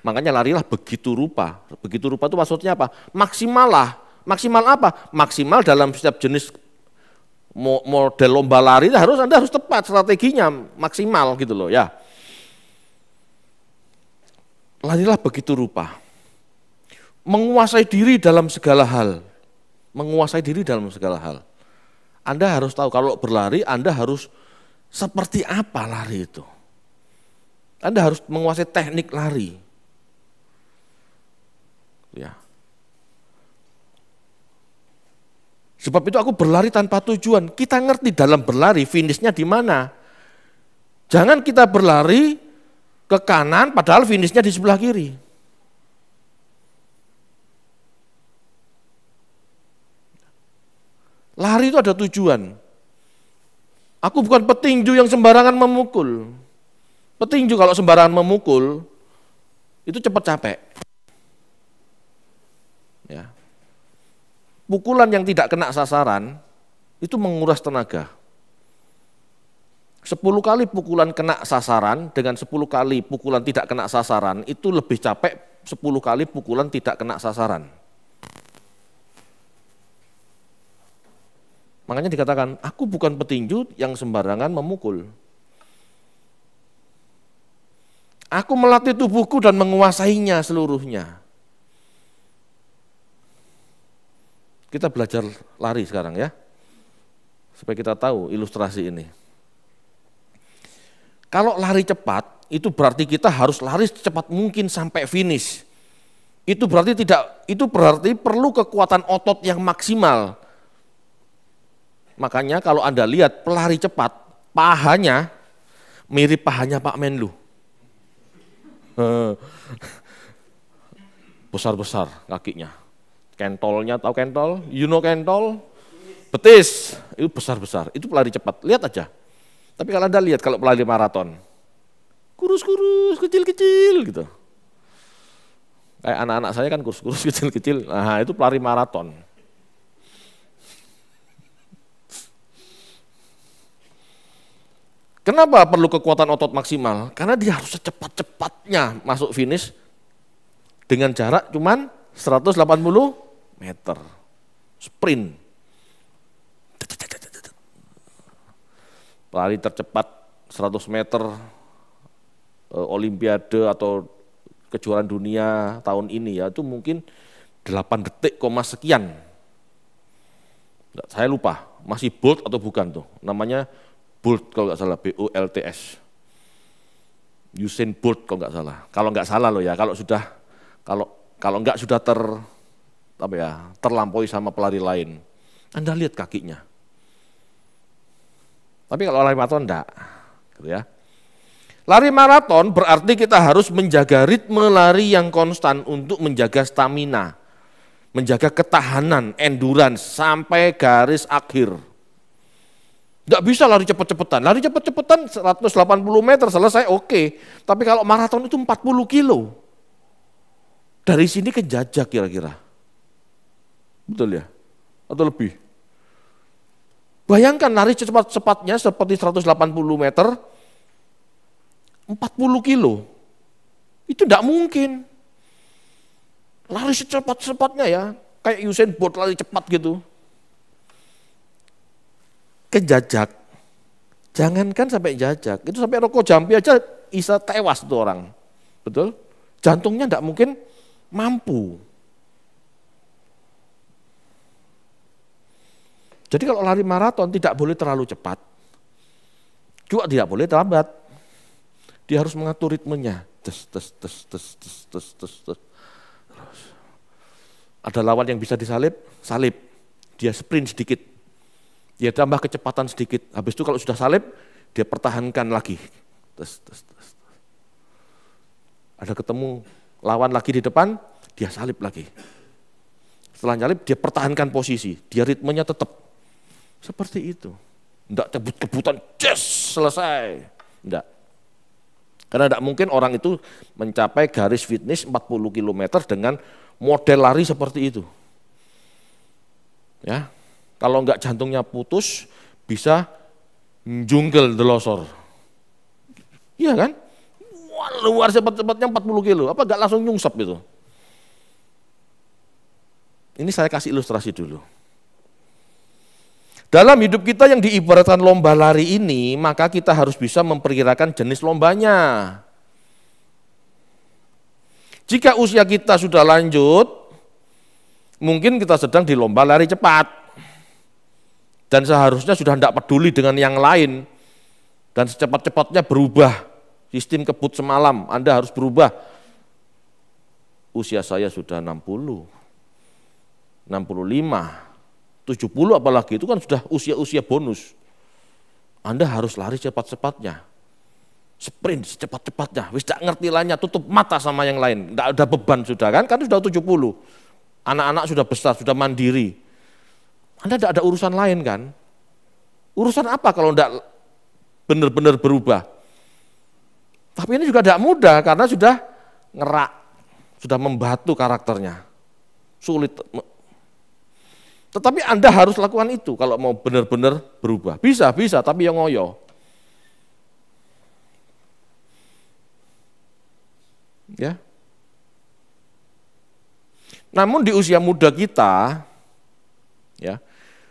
Makanya larilah begitu rupa. Begitu rupa itu maksudnya apa? Maksimal lah. Maksimal apa? Maksimal dalam setiap jenis model lomba lari Anda harus tepat strateginya, maksimal gitu loh ya. Larilah begitu rupa. Menguasai diri dalam segala hal. Menguasai diri dalam segala hal. Anda harus tahu kalau berlari Anda harus seperti apa lari itu. Anda harus menguasai teknik lari. Ya. Sebab itu aku berlari tanpa tujuan. Kita ngerti dalam berlari finishnya di mana. Jangan kita berlari ke kanan padahal finishnya di sebelah kiri. Lari itu ada tujuan. Aku bukan petinju yang sembarangan memukul. Petinju kalau sembarangan memukul itu cepat capek. Ya. Pukulan yang tidak kena sasaran itu menguras tenaga. 10 kali pukulan kena sasaran dengan 10 kali pukulan tidak kena sasaran itu lebih capek 10 kali pukulan tidak kena sasaran. Makanya dikatakan, aku bukan petinju yang sembarangan memukul. Aku melatih tubuhku dan menguasainya seluruhnya. Kita belajar lari sekarang ya, supaya kita tahu ilustrasi ini. Kalau lari cepat, itu berarti kita harus lari secepat mungkin sampai finish. Itu berarti perlu kekuatan otot yang maksimal. Makanya kalau Anda lihat pelari cepat, pahanya mirip pahanya Pak Menlu. Besar-besar kakinya. Kentolnya, tahu kentol? You know kentol? Betis, itu besar-besar. Itu pelari cepat, lihat aja. Tapi kalau Anda lihat kalau pelari maraton, kurus-kurus, kecil-kecil gitu. Kayak anak-anak saya kan kurus-kurus, kecil-kecil. Nah itu pelari maraton. Kenapa perlu kekuatan otot maksimal? Karena dia harus secepat-cepatnya masuk finish dengan jarak cuman 180 meter. Sprint. Pelari tercepat 100 meter Olimpiade atau kejuaraan dunia tahun ini ya itu mungkin 8 detik, sekian. Saya lupa, masih Bolt atau bukan tuh. Namanya Bolt kalau nggak salah, BOLTS. Usain Bolt kalau nggak salah. Kalau nggak salah loh ya, kalau nggak sudah terlampaui sama pelari lain. Anda lihat kakinya. Tapi kalau lari maraton enggak, gitu ya. Lari maraton berarti kita harus menjaga ritme lari yang konstan untuk menjaga stamina, menjaga ketahanan, endurance sampai garis akhir. Enggak bisa lari cepet-cepetan. Lari cepet-cepetan 180 meter selesai oke. Tapi kalau maraton itu 40 kilo. Dari sini ke Jajak kira-kira. Betul ya? Atau lebih? Bayangkan lari cepat-cepatnya seperti 180 meter, 40 kilo. Itu enggak mungkin. Lari secepat-cepatnya ya, kayak Usain Bolt lari cepat gitu. Ke Jajak. Jangankan sampai Jajak, itu sampai Roko Jampi aja bisa tewas tuh orang. Betul? Jantungnya enggak mungkin mampu. Jadi kalau lari maraton tidak boleh terlalu cepat, juga tidak boleh terlambat. Dia harus mengatur ritmenya. Terus. Ada lawan yang bisa salib. Dia sprint sedikit. Dia tambah kecepatan sedikit. Habis itu kalau sudah salib, dia pertahankan lagi. Terus. Ada ketemu lawan lagi di depan, dia salib lagi. Setelah salib, dia pertahankan posisi. Dia ritmenya tetap. Seperti itu. Enggak kebut-kebutan, selesai. Enggak. Karena enggak mungkin orang itu mencapai garis finish 40 km dengan model lari seperti itu. Ya. Kalau enggak jantungnya putus, bisa jungkel delosor. Iya kan? Wah, luar cepat-cepatnya 40 kilo. Apa enggak langsung nyungsep itu? Ini saya kasih ilustrasi dulu. Dalam hidup kita yang diibaratkan lomba lari ini, maka kita harus bisa memperkirakan jenis lombanya. Jika usia kita sudah lanjut, mungkin kita sedang di lomba lari cepat. Dan seharusnya sudah tidak peduli dengan yang lain. Dan secepat-cepatnya berubah. Sistem kebut semalam, Anda harus berubah. Usia saya sudah 60, 65, 70 apalagi, itu kan sudah usia-usia bonus. Anda harus lari cepat-cepatnya. Sprint secepat-cepatnya. Wis gak ngerti lainnya, tutup mata sama yang lain. Enggak ada beban sudah kan sudah 70. Anak-anak sudah besar, sudah mandiri. Anda tidak ada urusan lain kan? Urusan apa kalau enggak benar-benar berubah? Tapi ini juga tidak mudah karena sudah ngerak, sudah membatu karakternya. Sulit. Tetapi Anda harus lakukan itu kalau mau benar-benar berubah. Bisa, tapi yang ngoyo. Ya. Namun di usia muda kita, ya,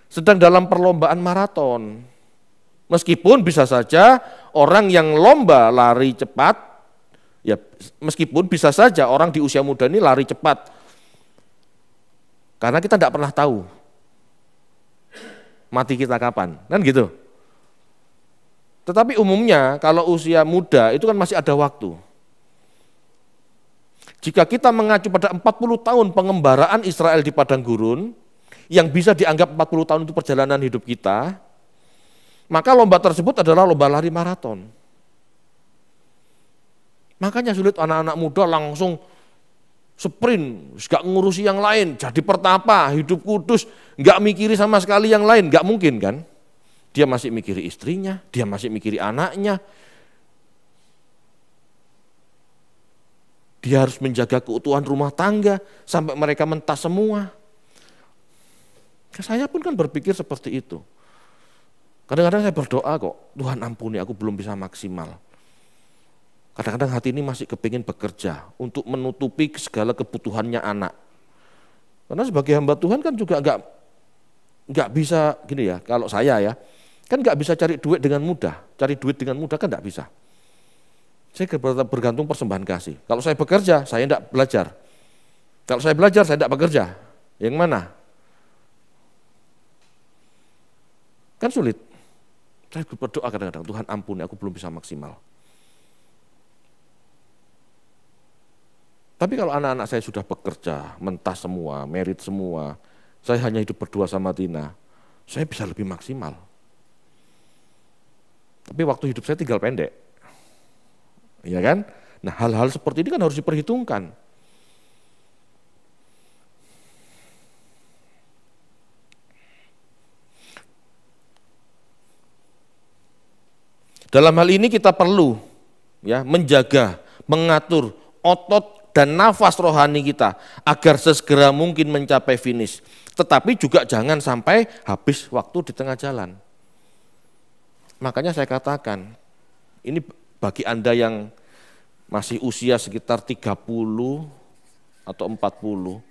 sedang dalam perlombaan maraton. Meskipun bisa saja orang yang lomba lari cepat, ya meskipun bisa saja orang di usia muda ini lari cepat. Karena kita tidak pernah tahu mati kita kapan, kan gitu. Tetapi umumnya kalau usia muda itu kan masih ada waktu. Jika kita mengacu pada 40 tahun pengembaraan Israel di padang gurun, yang bisa dianggap 40 tahun itu perjalanan hidup kita, maka lomba tersebut adalah lomba lari maraton. Makanya sulit anak-anak muda langsung sprint, gak ngurusi yang lain, jadi pertapa, hidup kudus, gak mikiri sama sekali yang lain, gak mungkin kan. Dia masih mikiri istrinya, dia masih mikiri anaknya, dia harus menjaga keutuhan rumah tangga sampai mereka mentas semua. Saya pun kan berpikir seperti itu. Kadang-kadang saya berdoa kok, Tuhan ampuni aku belum bisa maksimal. Kadang-kadang hati ini masih kepingin bekerja untuk menutupi segala kebutuhannya anak. Karena sebagai hamba Tuhan kan juga enggak bisa gini ya, kalau saya ya, kan enggak bisa cari duit dengan mudah. Cari duit dengan mudah kan enggak bisa. Saya bergantung persembahan kasih. Kalau saya bekerja, saya enggak belajar. Kalau saya belajar, saya enggak bekerja. Yang mana? Kan sulit. Saya berdoa kadang-kadang, Tuhan ampuni aku belum bisa maksimal. Tapi kalau anak-anak saya sudah bekerja, mentas semua, merit semua, saya hanya hidup berdua sama Tina, saya bisa lebih maksimal. Tapi waktu hidup saya tinggal pendek. Iya kan? Nah, hal-hal seperti ini kan harus diperhitungkan. Dalam hal ini kita perlu ya menjaga, mengatur otot dan nafas rohani kita agar sesegera mungkin mencapai finish. Tetapi juga jangan sampai habis waktu di tengah jalan. Makanya saya katakan, ini bagi Anda yang masih usia sekitar 30 atau 40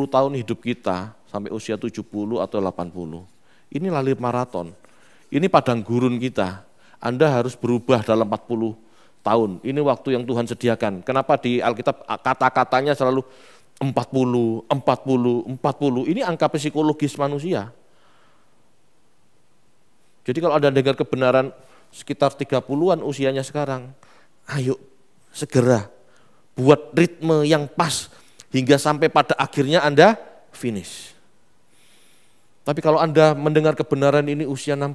tahun hidup kita sampai usia 70 atau 80. Ini lari maraton. Ini padang gurun kita. Anda harus berubah dalam 40 tahun. Ini waktu yang Tuhan sediakan. Kenapa di Alkitab kata-katanya selalu 40, 40, 40. Ini angka psikologis manusia. Jadi kalau Anda dengar kebenaran sekitar 30-an usianya sekarang, ayo segera buat ritme yang pas hingga sampai pada akhirnya Anda finish. Tapi kalau Anda mendengar kebenaran ini usia 60,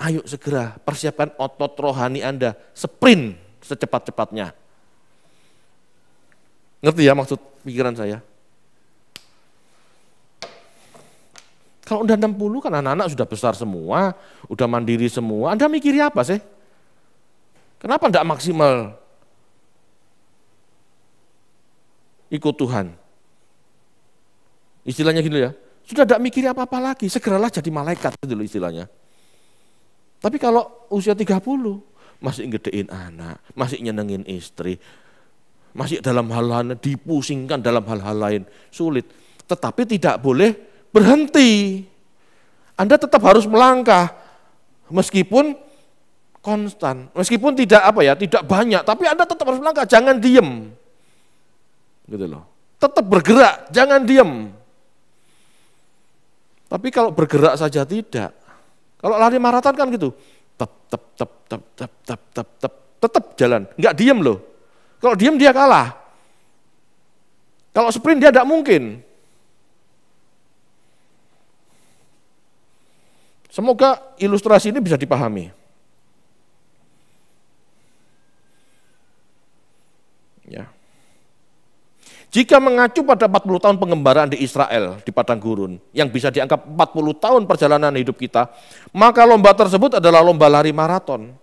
ayo segera persiapkan otot rohani Anda, sprint secepat-cepatnya. Ngerti ya maksud pikiran saya? Kalau udah 60 kan anak-anak sudah besar semua, udah mandiri semua, Anda mikiri apa sih? Kenapa enggak maksimal ikut Tuhan? Istilahnya gitu ya, sudah enggak mikiri apa-apa lagi, segeralah jadi malaikat gitu loh istilahnya. Tapi kalau usia 30, masih ngedein anak, masih nyenengin istri, masih dalam hal-hal dipusingkan dalam hal-hal lain, sulit. Tetapi tidak boleh berhenti. Anda tetap harus melangkah meskipun konstan, meskipun tidak tidak banyak, tapi Anda tetap harus melangkah, jangan diem. Gitu loh. Tetap bergerak, jangan diem. Tapi kalau bergerak saja tidak. Kalau lari maraton kan gitu. Tetap jalan, enggak diem loh. Kalau diem dia kalah. Kalau sprint dia enggak mungkin. Semoga ilustrasi ini bisa dipahami. Ya. Jika mengacu pada 40 tahun pengembaraan di Israel di padang gurun, yang bisa dianggap 40 tahun perjalanan hidup kita, maka lomba tersebut adalah lomba lari maraton.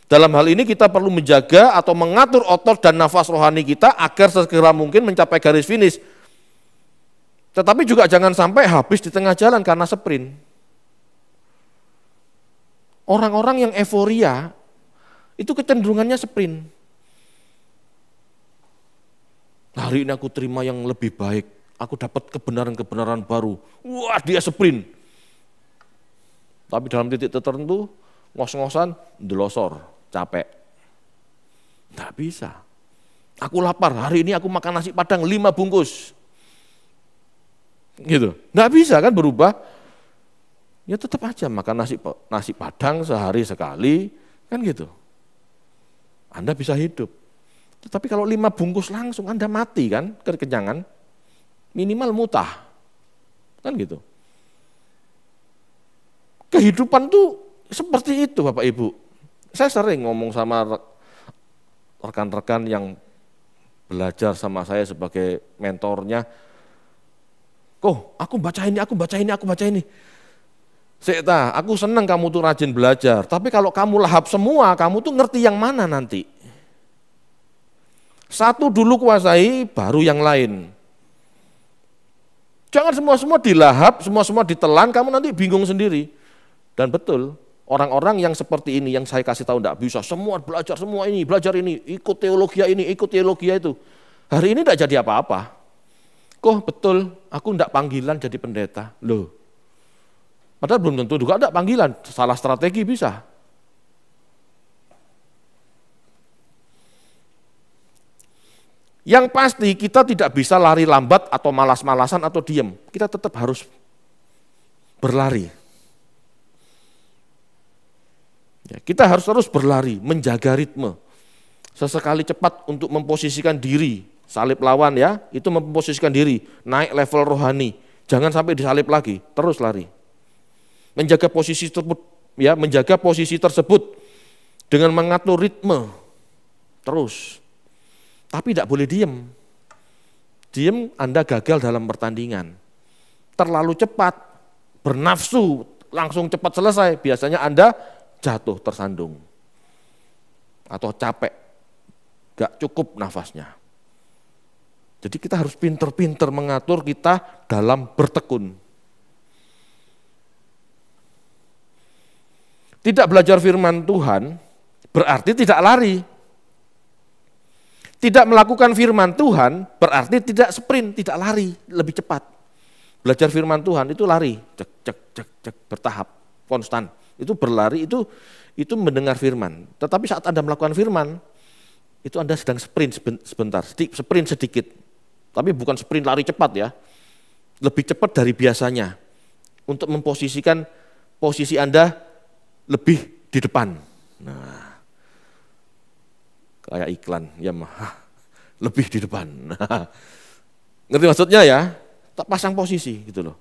Dalam hal ini kita perlu menjaga atau mengatur otot dan nafas rohani kita agar segera mungkin mencapai garis finish. Tetapi juga jangan sampai habis di tengah jalan karena sprint. Orang-orang yang euforia, itu kecenderungannya sprint. Hari ini aku terima yang lebih baik, aku dapat kebenaran-kebenaran baru. Wah, dia sprint. Tapi dalam titik tertentu, ngos-ngosan, delosor, capek. Nggak bisa. Aku lapar, hari ini aku makan nasi padang 5 bungkus. Gitu. Nggak bisa kan berubah. ya tetap aja makan nasi padang sehari sekali, kan gitu. Anda bisa hidup. Tetapi kalau 5 bungkus langsung Anda mati kan, kekenyangan, minimal mutah. Kan gitu. Kehidupan tuh seperti itu Bapak Ibu. Saya sering ngomong sama rekan-rekan yang belajar sama saya sebagai mentornya, kok aku baca ini. Sekta, aku senang kamu tuh rajin belajar, tapi kalau kamu lahap semua, kamu tuh ngerti yang mana nanti. Satu dulu kuasai, baru yang lain. Jangan semua-semua dilahap, semua-semua ditelan, kamu nanti bingung sendiri. Dan betul, orang-orang yang seperti ini, yang saya kasih tahu enggak bisa, semua belajar ini, ikut teologia ini, ikut teologia itu. Hari ini enggak jadi apa-apa. Kok betul, aku enggak panggilan jadi pendeta. Loh. Padahal belum tentu juga ada panggilan, salah strategi bisa. Yang pasti kita tidak bisa lari lambat atau malas-malasan atau diam. Kita tetap harus berlari. Ya, kita harus terus berlari, menjaga ritme. Sesekali cepat untuk memposisikan diri, salib lawan ya, itu memposisikan diri, naik level rohani. Jangan sampai disalib lagi, terus lari. Menjaga posisi tersebut, ya, menjaga posisi tersebut dengan mengatur ritme terus. Tapi tidak boleh diam. Diam Anda gagal dalam pertandingan. Terlalu cepat, bernafsu, langsung cepat selesai. Biasanya Anda jatuh tersandung. Atau capek, gak cukup nafasnya. Jadi kita harus pinter-pinter mengatur kita dalam bertekun. Tidak belajar firman Tuhan berarti tidak lari. Tidak melakukan firman Tuhan berarti tidak sprint, tidak lari, lebih cepat. Belajar firman Tuhan itu lari, cek, bertahap, konstan. Itu berlari, itu mendengar firman. Tetapi saat Anda melakukan firman, itu Anda sedang sprint sebentar, sprint sedikit. Tapi bukan sprint lari cepat ya, lebih cepat dari biasanya. Untuk memposisikan posisi Anda lebih di depan. Nah, kayak iklan Yamaha, lebih di depan. Nah, ngerti maksudnya ya? Tak pasang posisi gitu loh.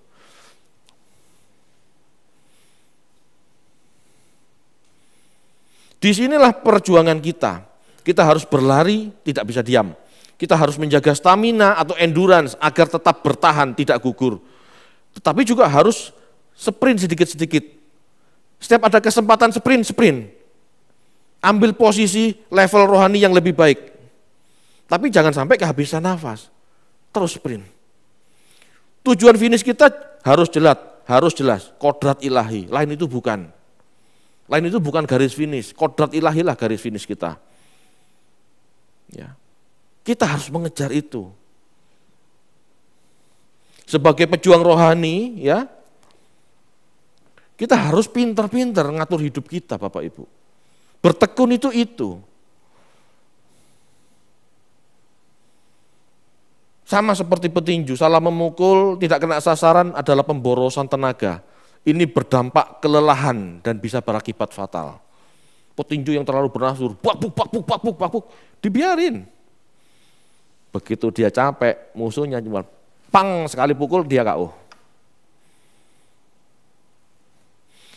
Disinilah perjuangan kita. Kita harus berlari, tidak bisa diam. Kita harus menjaga stamina atau endurance agar tetap bertahan, tidak gugur. Tetapi juga harus sprint sedikit-sedikit. Setiap ada kesempatan sprint. Ambil posisi level rohani yang lebih baik. Tapi jangan sampai kehabisan nafas. Terus sprint. Tujuan finish kita harus jelas, kodrat ilahi. Lain itu bukan garis finish, kodrat ilahi lah garis finish kita. Ya. Kita harus mengejar itu. Sebagai pejuang rohani, ya, kita harus pintar-pintar ngatur hidup kita, Bapak Ibu. Bertekun itu. Sama seperti petinju, salah memukul, tidak kena sasaran adalah pemborosan tenaga. Ini berdampak kelelahan dan bisa berakibat fatal. Petinju yang terlalu bernafsu, bak, dibiarin. Begitu dia capek, musuhnya cuma pang sekali pukul, dia KO.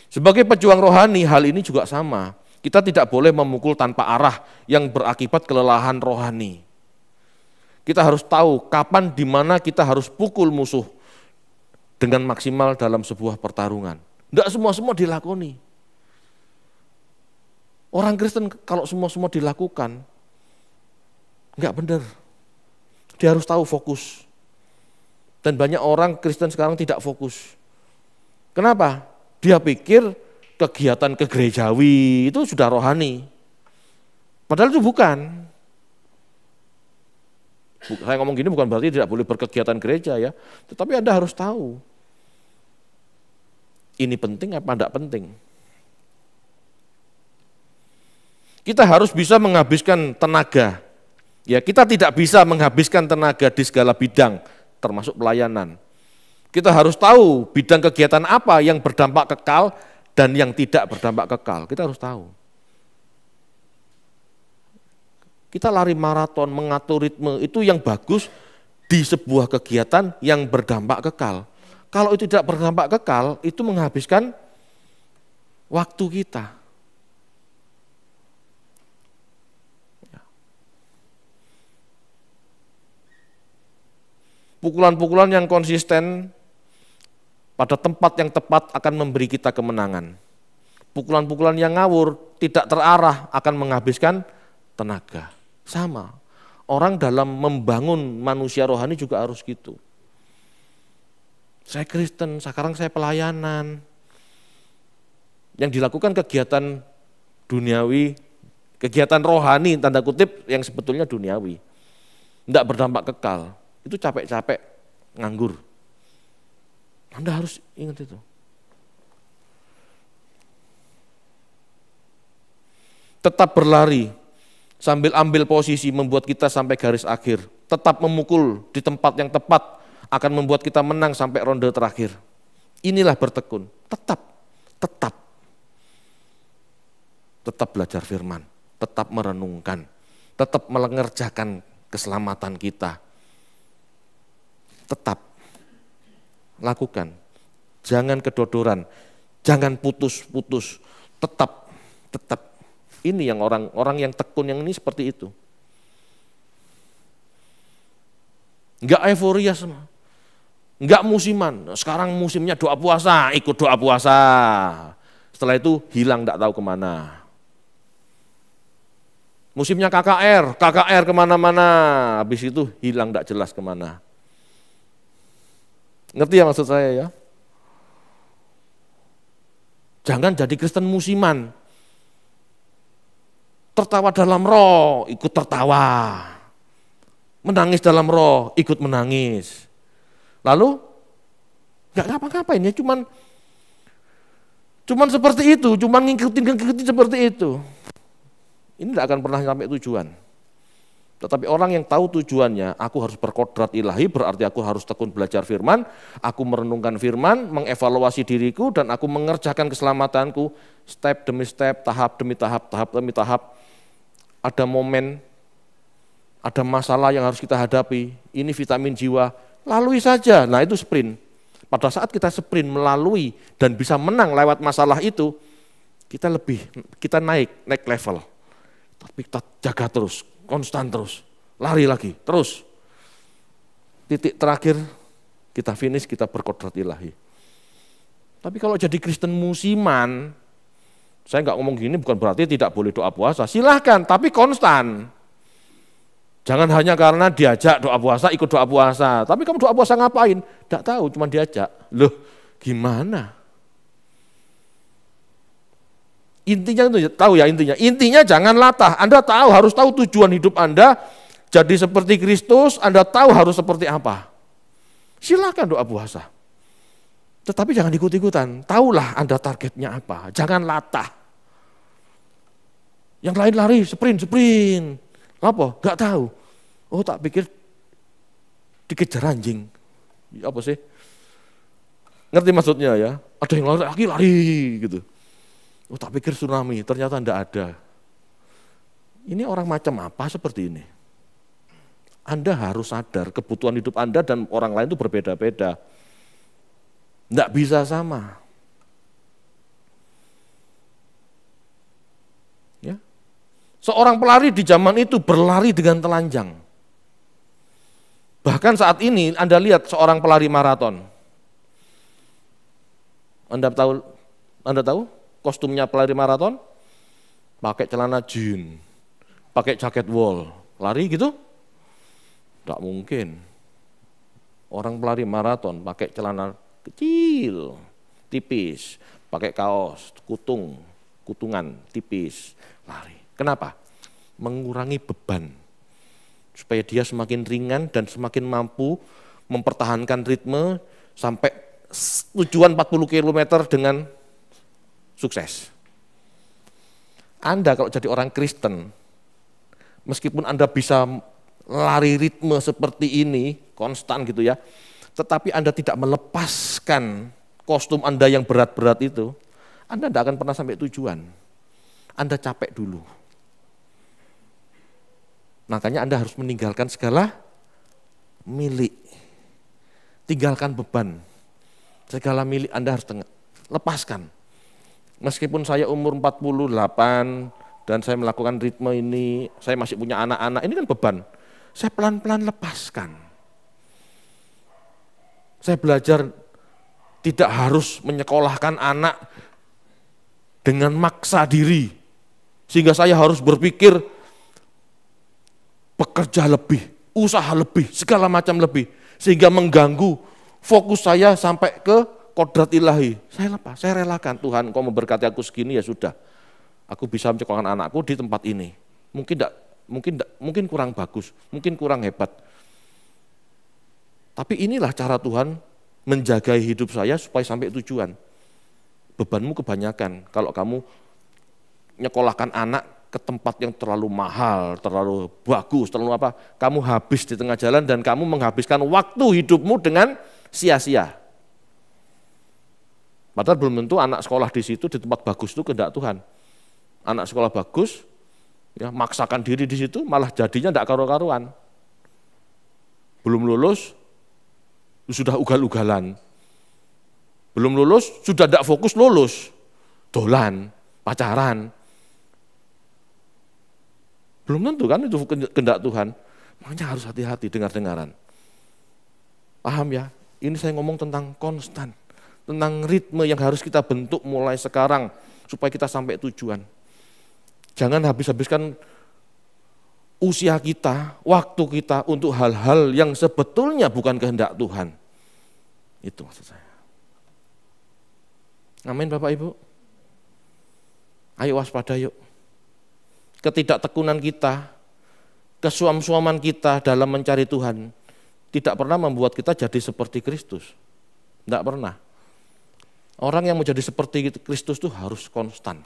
Sebagai pejuang rohani, hal ini juga sama. Kita tidak boleh memukul tanpa arah yang berakibat kelelahan rohani. Kita harus tahu kapan, di mana kita harus pukul musuh dengan maksimal dalam sebuah pertarungan. Tidak semua dilakoni. Orang Kristen kalau semua dilakukan, enggak benar. Dia harus tahu fokus. Dan banyak orang Kristen sekarang tidak fokus. Kenapa? Dia pikir kegiatan kegerejawi itu sudah rohani. Padahal itu bukan. Saya ngomong gini bukan berarti tidak boleh berkegiatan gereja ya. Tetapi Anda harus tahu. Ini penting apa enggak penting. Kita harus bisa menghabiskan tenaga. Ya, kita tidak bisa menghabiskan tenaga di segala bidang, termasuk pelayanan. Kita harus tahu bidang kegiatan apa yang berdampak kekal dan yang tidak berdampak kekal. Kita harus tahu. Kita lari maraton, mengatur ritme, itu yang bagus di sebuah kegiatan yang berdampak kekal. Kalau itu tidak berdampak kekal, itu menghabiskan waktu kita. Pukulan-pukulan yang konsisten pada tempat yang tepat akan memberi kita kemenangan. Pukulan-pukulan yang ngawur, tidak terarah akan menghabiskan tenaga. Sama, orang dalam membangun manusia rohani juga harus gitu. Saya Kristen, sekarang saya pelayanan. Yang dilakukan kegiatan duniawi, kegiatan rohani, tanda kutip yang sebetulnya duniawi. Tidak berdampak kekal. Itu capek-capek, nganggur. Anda harus ingat itu. Tetap berlari, sambil ambil posisi membuat kita sampai garis akhir. Tetap memukul di tempat yang tepat akan membuat kita menang sampai ronde terakhir. Inilah bertekun, tetap belajar firman, tetap merenungkan, tetap mengerjakan keselamatan kita. Tetap lakukan, jangan kedodoran, jangan putus-putus, tetap. Ini yang orang yang tekun yang ini seperti itu. Enggak euforia semua, enggak musiman. Sekarang musimnya doa puasa, ikut doa puasa. Setelah itu hilang enggak tahu kemana. Musimnya KKR kemana-mana, habis itu hilang enggak jelas kemana. Ngerti ya maksud saya ya? Jangan jadi Kristen musiman. Tertawa dalam roh, ikut tertawa. Menangis dalam roh, ikut menangis. Lalu enggak ngapa-ngapain ya, cuman seperti itu, cuman ngikutin seperti itu. Ini enggak akan pernah sampai tujuan. Tetapi orang yang tahu tujuannya, aku harus berkodrat ilahi, berarti aku harus tekun belajar firman, aku merenungkan firman, mengevaluasi diriku, dan aku mengerjakan keselamatanku, step demi step, tahap demi tahap, Ada momen, ada masalah yang harus kita hadapi, ini vitamin jiwa, lalui saja, nah itu sprint. Pada saat kita sprint melalui dan bisa menang lewat masalah itu, kita naik level. Tapi kita jaga terus, konstan terus, lari lagi, terus. Titik terakhir, kita finish, kita berkodrat ilahi. Tapi kalau jadi Kristen musiman, saya nggak ngomong gini bukan berarti tidak boleh doa puasa, silahkan, tapi konstan. Jangan hanya karena diajak doa puasa, ikut doa puasa. Tapi kamu doa puasa ngapain? Tidak tahu, cuma diajak. Loh, gimana? Intinya itu tahu ya intinya. Intinya jangan latah. Anda tahu, harus tahu tujuan hidup Anda. Jadi seperti Kristus, Anda tahu harus seperti apa. Silakan doa puasa. Tetapi jangan ikut-ikutan. Tahulah Anda targetnya apa. Jangan latah. Yang lain lari, sprint. Apa? Gak tahu. Oh, tak pikir dikejar anjing. Apa sih? Ngerti maksudnya ya? Ada yang lari gitu. Oh, tak pikir tsunami, ternyata enggak ada. Ini orang macam apa seperti ini? Anda harus sadar kebutuhan hidup Anda dan orang lain itu berbeda-beda. Enggak bisa sama. Ya. Seorang pelari di zaman itu berlari dengan telanjang. Bahkan saat ini Anda lihat seorang pelari maraton. Anda tahu? Kostumnya pelari maraton, pakai celana jeans, pakai jaket wol, lari gitu? Tidak mungkin. Orang pelari maraton pakai celana kecil, tipis, pakai kaos, kutungan, tipis, lari. Kenapa? Mengurangi beban, supaya dia semakin ringan dan semakin mampu mempertahankan ritme sampai tujuan 40 km dengan sukses. Anda kalau jadi orang Kristen, meskipun Anda bisa lari ritme seperti ini, konstan gitu ya, tetapi Anda tidak melepaskan kostum Anda yang berat-berat itu, Anda tidak akan pernah sampai tujuan. Anda capek dulu. Makanya Anda harus meninggalkan segala milik. Tinggalkan beban. Segala milik Anda harus lepaskan. Meskipun saya umur 48 dan saya melakukan ritme ini, saya masih punya anak-anak, ini kan beban. Saya pelan-pelan lepaskan. Saya belajar tidak harus menyekolahkan anak dengan maksa diri. Sehingga saya harus berpikir bekerja lebih, usaha lebih, segala macam lebih. Sehingga mengganggu fokus saya sampai ke kodrat ilahi. Saya lepas, saya relakan. Tuhan, Engkau memberkati aku segini, ya sudah. Aku bisa menyekolahkan anakku di tempat ini. Mungkin kurang bagus, mungkin kurang hebat. Tapi inilah cara Tuhan menjaga hidup saya supaya sampai tujuan. Bebanmu kebanyakan kalau kamu nyekolahkan anak ke tempat yang terlalu mahal, terlalu bagus, terlalu apa, kamu habis di tengah jalan dan kamu menghabiskan waktu hidupmu dengan sia-sia. Padahal belum tentu anak sekolah di situ di tempat bagus itu kehendak Tuhan. Anak sekolah bagus, ya, maksakan diri di situ malah jadinya tidak karu-karuan. Belum lulus, sudah ugal-ugalan. Belum lulus, sudah tidak fokus lulus. Dolan, pacaran. Belum tentu kan itu kehendak Tuhan. Makanya harus hati-hati dengar-dengaran. Paham ya? Ini saya ngomong tentang konstan. Tentang ritme yang harus kita bentuk mulai sekarang supaya kita sampai tujuan. Jangan habis-habiskan usia kita, waktu kita untuk hal-hal yang sebetulnya bukan kehendak Tuhan. Itu maksud saya. Amin Bapak Ibu. Ayo waspada yuk. Ketidaktekunan kita, kesuam-suaman kita dalam mencari Tuhan tidak pernah membuat kita jadi seperti Kristus. Tidak pernah. Orang yang mau jadi seperti Kristus itu harus konstan.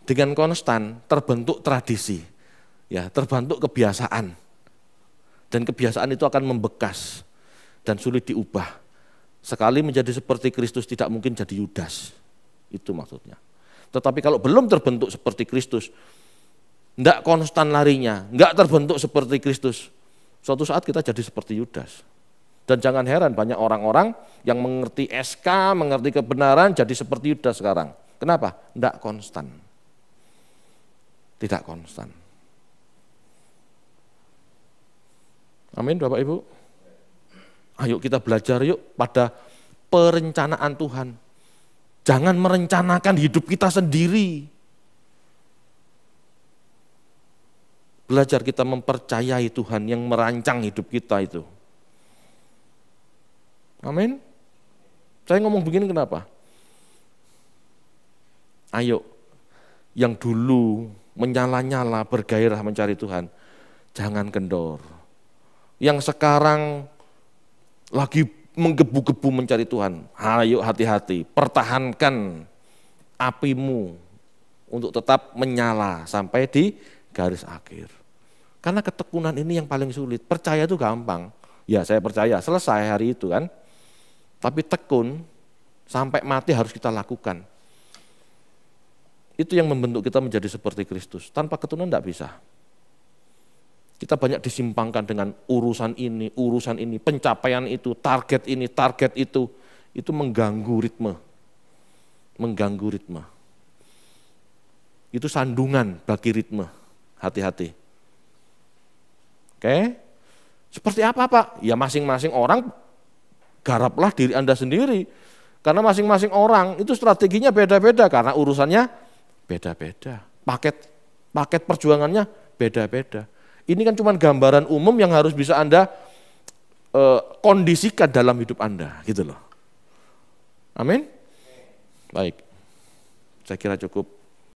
Dengan konstan terbentuk tradisi, ya, terbentuk kebiasaan. Dan kebiasaan itu akan membekas dan sulit diubah. Sekali menjadi seperti Kristus tidak mungkin jadi Yudas. Itu maksudnya. Tetapi kalau belum terbentuk seperti Kristus, enggak konstan larinya, enggak terbentuk seperti Kristus, suatu saat kita jadi seperti Yudas. Dan jangan heran banyak orang-orang yang mengerti SK, mengerti kebenaran jadi seperti Yudas sekarang. Kenapa? Enggak konstan. Tidak konstan. Amin Bapak Ibu. Ayo kita belajar yuk pada perencanaan Tuhan. Jangan merencanakan hidup kita sendiri. Belajar kita mempercayai Tuhan yang merancang hidup kita itu. Amin. Saya ngomong begini kenapa? Ayo, yang dulu menyala-nyala bergairah mencari Tuhan, jangan kendor. Yang sekarang lagi menggebu-gebu mencari Tuhan, ayo hati-hati, pertahankan apimu untuk tetap menyala sampai di garis akhir. Karena ketekunan ini yang paling sulit, percaya itu gampang, ya saya percaya, selesai hari itu kan. Tapi tekun, sampai mati harus kita lakukan. Itu yang membentuk kita menjadi seperti Kristus, tanpa ketekunan tidak bisa. Kita banyak disimpangkan dengan urusan ini, pencapaian itu, target ini, target itu mengganggu ritme. Mengganggu ritme. Itu sandungan bagi ritme, hati-hati. Oke? Seperti apa Pak? Ya masing-masing orang garaplah diri Anda sendiri. Karena masing-masing orang itu strateginya beda-beda, karena urusannya beda-beda. Paket perjuangannya beda-beda. Ini kan cuma gambaran umum yang harus bisa Anda kondisikan dalam hidup Anda, gitu loh. Amin. Baik. Saya kira cukup.